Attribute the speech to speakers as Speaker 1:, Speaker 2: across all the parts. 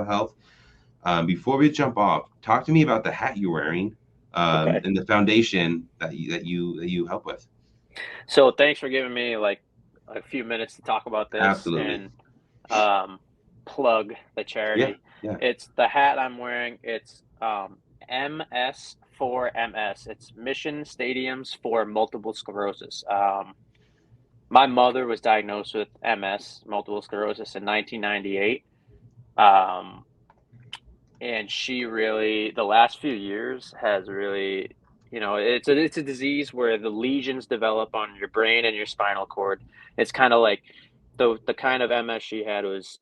Speaker 1: health. Before we jump off, talk to me about the hat you're wearing,
Speaker 2: Okay.
Speaker 1: and the foundation that you help with.
Speaker 2: So thanks for giving me like a few minutes to talk about this
Speaker 1: Absolutely.
Speaker 2: and um, plug the
Speaker 1: Yeah.
Speaker 2: charity.
Speaker 1: Yeah.
Speaker 2: It's the hat I'm wearing. It's MS4MS. It's Mission Stadiums for Multiple Sclerosis. My mother was diagnosed with MS, multiple sclerosis, in 1998. Um, and she really, the last few years has really, it's a disease where the lesions develop on your brain and your spinal cord. It's kind of like the kind of MS she had was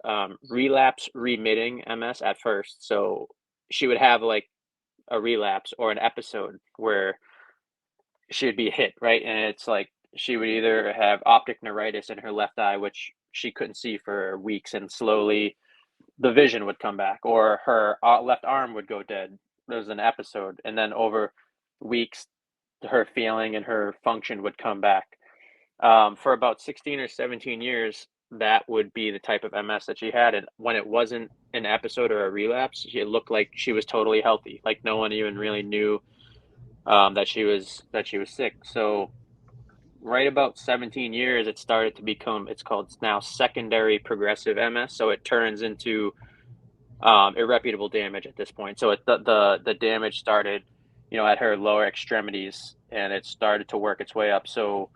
Speaker 2: relapse remitting MS at first. So she would have like a relapse or an episode where she would be hit, right? And it's like she would either have optic neuritis in her left eye, which she couldn't see for weeks, and slowly the vision would come back, or her left arm would go dead. There was an episode, and then over weeks, her feeling and her function would come back. For about 16 or 17 years, that would be the type of MS that she had. And when it wasn't an episode or a relapse, it looked like she was totally healthy. Like no one even really knew that she was sick. So right about 17 years, it started to become, it's called now secondary progressive MS. So it turns into irreparable damage at this point. So the damage started, at her lower extremities, and it started to work its way up. So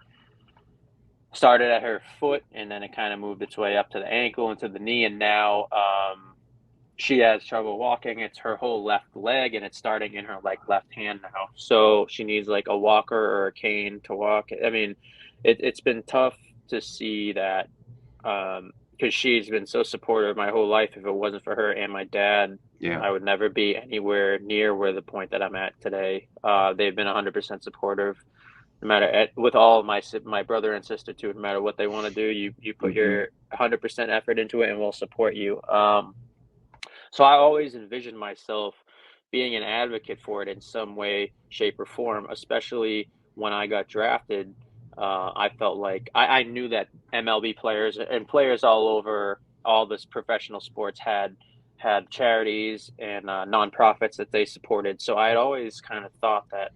Speaker 2: started at her foot, and then it kind of moved its way up to the ankle and to the knee, and now she has trouble walking. It's her whole left leg, and it's starting in her like left hand now. So she needs like a walker or a cane to walk. I mean, it's been tough to see that because she's been so supportive my whole life. If it wasn't for her and my dad,
Speaker 1: Yeah.
Speaker 2: I would never be anywhere near where the point that I'm at today. They've been 100% supportive, no matter with all of my brother and sister too. No matter what they want to do, you put
Speaker 1: Hmm.
Speaker 2: your 100% effort into it, and we'll support you. So I always envisioned myself being an advocate for it in some way, shape, or form, especially when I got drafted. I felt like I knew that MLB players and players all over all this professional sports had charities and nonprofits that they supported. So I had always kind of thought that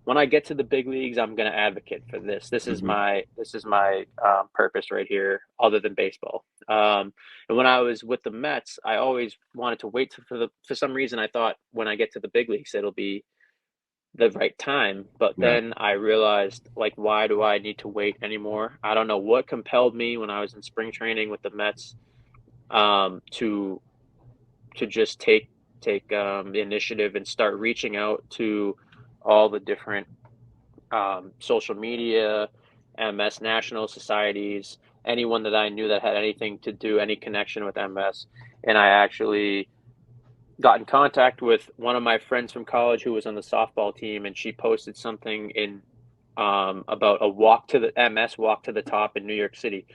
Speaker 2: when I get to the big leagues, I'm going to advocate for this.
Speaker 1: Hmm.
Speaker 2: This is my purpose right here, other than baseball. And when I was with the Mets, I always wanted to wait for some reason. I thought when I get to the big leagues, it'll be the right time. But
Speaker 1: Yeah.
Speaker 2: then I realized, like, why do I need to wait anymore? I don't know what compelled me when I was in spring training with the Mets to just take the initiative and start reaching out to all the different social media, MS national societies, anyone that I knew that had anything to do, any connection with MS. And I actually got in contact with one of my friends from college who was on the softball team, and she posted something in about a walk to the MS walk to the top in New York City.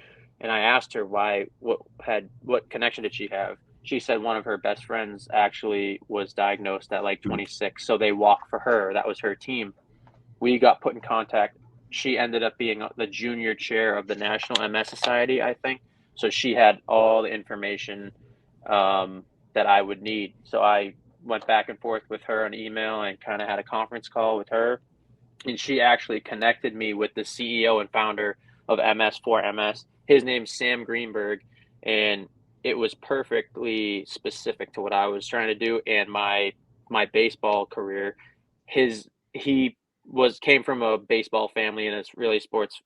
Speaker 2: And I asked her what connection did she have? She said one of her best friends actually was diagnosed at like 26, so they walked for her. That was her team. We got put in contact. She ended up being the junior chair of the National MS Society, I think. So she had all the information that I would need. So I went back and forth with her on email and kind of had a conference call with her. And she actually connected me with the CEO and founder of MS4MS. His name's Sam Greenberg. And it was perfectly specific to what I was trying to do and my baseball career. He was came from a baseball family and it's really sports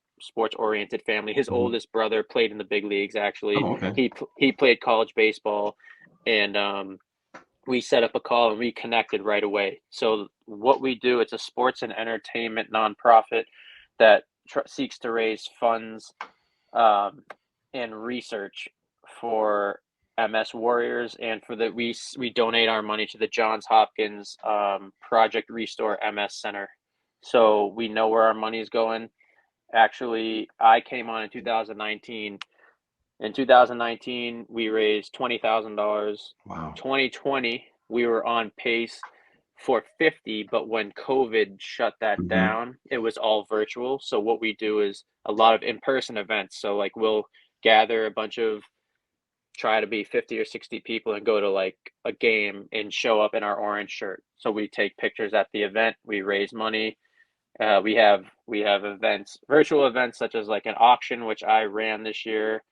Speaker 2: oriented family. His
Speaker 1: Hmm.
Speaker 2: oldest brother played in the big leagues. Actually,
Speaker 1: Oh, okay.
Speaker 2: he played college baseball, and we set up a call and we connected right away. So what we do, it's a sports and entertainment nonprofit that seeks to raise funds um, and research for MS warriors, and for the we donate our money to the Johns Hopkins Project Restore MS Center. So we know where our money is going. Actually, I came on in 2019. In 2019, we raised $20,000.
Speaker 1: Wow.
Speaker 2: 2020, we were on pace for 50, but when COVID shut that
Speaker 1: Hmm.
Speaker 2: down, it was all virtual. So what we do is a lot of in-person events. So like we'll gather a bunch of try to be 50 or 60 people and go to like a game and show up in our orange shirt. So we take pictures at the event, we raise money. We have events, virtual events such as like an auction, which I ran this year.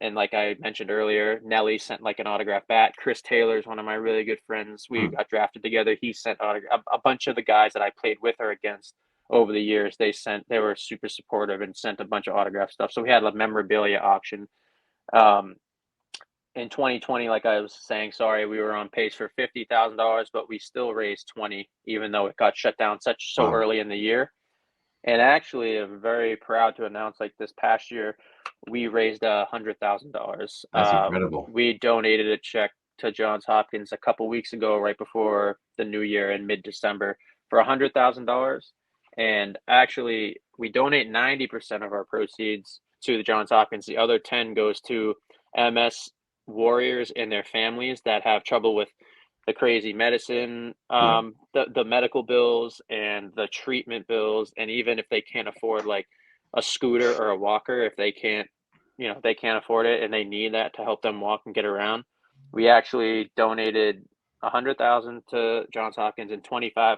Speaker 2: And like I mentioned earlier, Nelly sent like an autograph bat. Chris Taylor is one of my really good friends. We
Speaker 1: Hmm.
Speaker 2: got drafted together. He sent a bunch of the guys that I played with or against over the years. They were super supportive and sent a bunch of autograph stuff. So we had a memorabilia auction. Um, in 2020, like I was saying, sorry, we were on pace for $50,000, but we still raised 20, even though it got shut down so
Speaker 1: Wow,
Speaker 2: early in the year. And actually, I'm very proud to announce, like this past year, we raised $100,000.
Speaker 1: that's incredible.
Speaker 2: We donated a check to Johns Hopkins a couple weeks ago, right before the new year in mid-December, for $100,000. And actually, we donate 90% of our proceeds to the Johns Hopkins. The other 10 goes to MS warriors and their families that have trouble with the crazy medicine,
Speaker 1: Yeah,
Speaker 2: the medical bills and the treatment bills, and even if they can't afford like a scooter or a walker, if they can't, they can't afford it and they need that to help them walk and get around. We actually donated 100,000 to Johns Hopkins and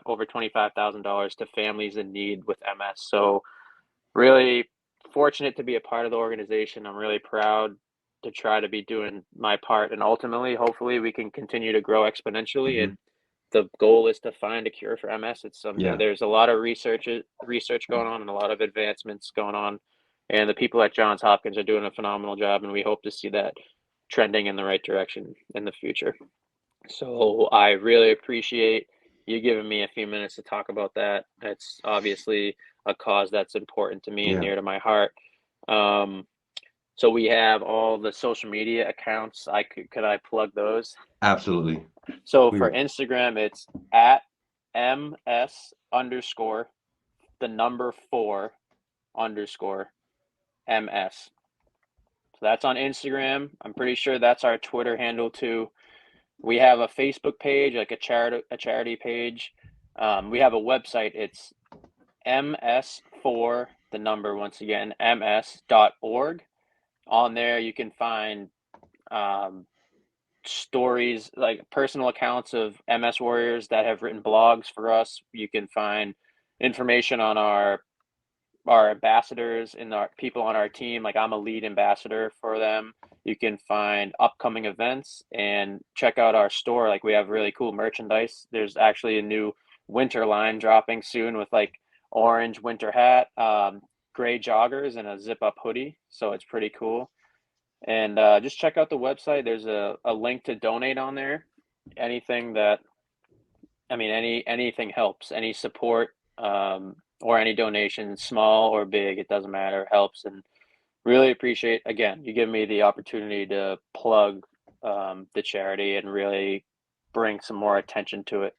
Speaker 2: over $25,000 to families in need with MS. So really fortunate to be a part of the organization. I'm really proud to try to be doing my part, and ultimately, hopefully, we can continue to grow exponentially.
Speaker 1: hmm,
Speaker 2: And the goal is to find a cure for MS.
Speaker 1: yeah,
Speaker 2: There's a lot of research going on and a lot of advancements going on, and the people at Johns Hopkins are doing a phenomenal job, and we hope to see that trending in the right direction in the future. So I really appreciate you giving me a few minutes to talk about that. It's obviously a cause that's important to me and
Speaker 1: yeah.
Speaker 2: near to my heart. Um, so we have all the social media accounts. Could I plug those?
Speaker 1: Absolutely.
Speaker 2: So
Speaker 1: We
Speaker 2: for Instagram, it's at ms underscore the number four underscore ms. So that's on Instagram. I'm pretty sure that's our Twitter handle too. We have a Facebook page, like a charity page. We have a website. It's ms4, the number once again, ms.org. On there, you can find um, stories, like personal accounts of MS warriors that have written blogs for us. You can find information on our ambassadors and our people on our team. Like I'm a lead ambassador for them. You can find upcoming events and check out our store. Like we have really cool merchandise. There's actually a new winter line dropping soon with like orange winter hat, gray joggers, and a zip up hoodie. So it's pretty cool. And just check out the website. There's a link to donate on there. Anything that anything helps. Any support or any donation, small or big, it doesn't matter, helps. And really appreciate, again, you give me the opportunity to plug the charity and really bring some more attention to it.